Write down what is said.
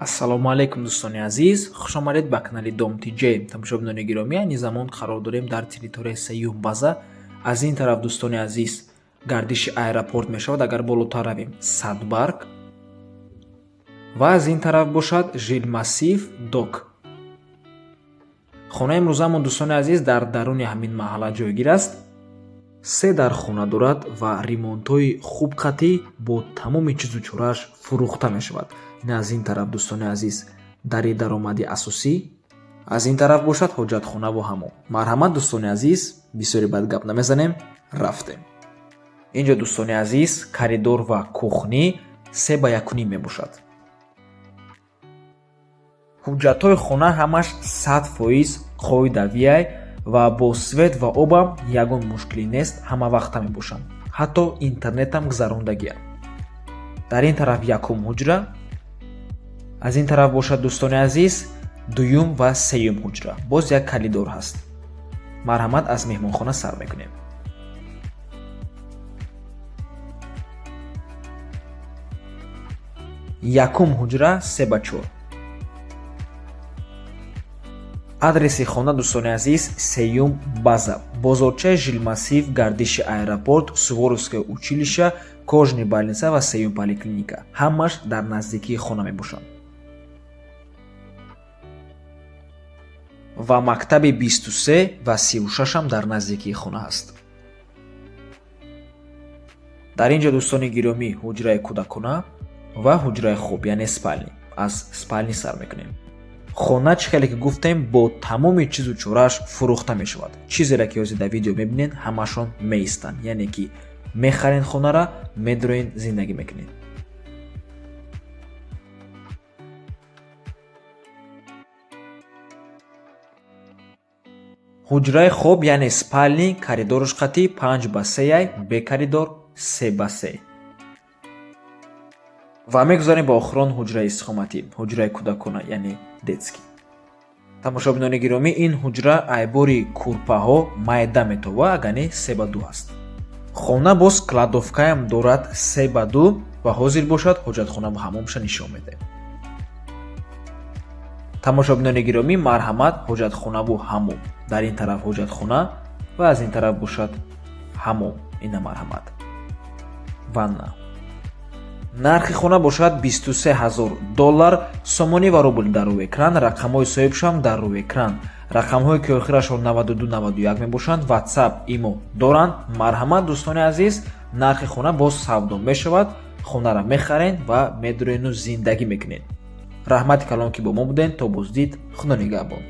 ассалому алайкум дӯстони азиз, хушомадед ба канали Dom.tj. Тамошобинони гиромӣ, айни замон қарор дорем дар территорияи сеюм база. Аз ин тараф дӯстони азиз, гардиши аэропорт мешавад. Агар болотар равем Садбарг ва аз ин тараф бошад Жилмассив Док. хонаи имрӯзаамон дӯстони азиз дар даруни ҳамин маҳалла ҷойгир аст. 3 дар хона дорад ва ремонтҳои хубқатӣ бо тамоми чизу чорааш фурӯхта мешавад. ин аз ин тараф дӯстони азиз дари даромади асосӣ. аз ин тараф бошад ҳоҷатхона ва ҳамом. марҳамат дӯстони азиз, бисёре баъд гап намезанем, рафтем. инҷо дӯстони азиз, коридор ва кухнӣ 3:1 мебошад. ҳуҷҷатҳои хона ҳамаш 100% қоидавияй ва бо свет ва обам ягон мушкилӣ нест, ҳама вақта мебошанд. ҳатто интернетам гузарондагиам. дар ин тараф якум ҳуҷра, аз ин тараф бошад дӯстони азиз дуюм ва сеюм ҳуҷра. боз як коридор ҳаст. марҳамат, аз меҳмонхона сар мекунем. якум ҳуҷра 3:4. адреси хона дӯстони азиз сеюм база, бозорчаи Жилмассив, гардиши аэропорт, Суворовское училище, Кожни больница ва сеюм поликлиника. ҳамаш дар наздикии хона мебошанд. ва мактаби 23 ва 36 ам дар наздикии хона ҳаст. дар инҷо дӯстони гиромӣ ҳуҷраи кӯдакона ва ҳуҷраи хоб, яъне спальни. аз спальни сар мекунем. хона чӣ хеле ки гуфтем бо тамоми чизу чорааш фурӯхта мешавад. чизеро ки ҳозир дар видео мебинед ҳамашон меистанд, яъне ки мехарен хонара, медроен, зиндагӣ мекунед. ҳуҷраи хоб яъне спальни, коридораш қатӣ 5:3, бе коридор 3:3. ва мегузарем ба охирон ҳуҷраи истиқоматӣ, ҳуҷраи кӯдакона яъне детский. тамошобинони гиромӣ, ин ҳуҷра айбори курпаҳо майда метова, агане 3:2 аст. хона боз кладовкаам дорад 3:2 ва ҳозир бошад ҳоҷатхона ва ҳамомша нишон медем. тамошобинони гиромӣ, марҳамат, ҳоҷатхонаву ҳамом. дар ин тараф ҳоҷатхона ва аз ин тараф бошад ҳамом. ина марҳамат. ванна. нархи хона бошад $23000. сомонӣ ва рубл дар рӯи экран, рақамҳои соҳибшам дар рӯи экран. рақамҳое ки охирашон 9291 мебошанд, WhatsApp, имо доранд. марҳамат дӯстони азиз, нархи хона боз савдо мешавад. хонара мехарен ва медроену зиндагӣ мекунед. раҳмати калон ки бо мо будед. то боздид. худо нигаҳбон.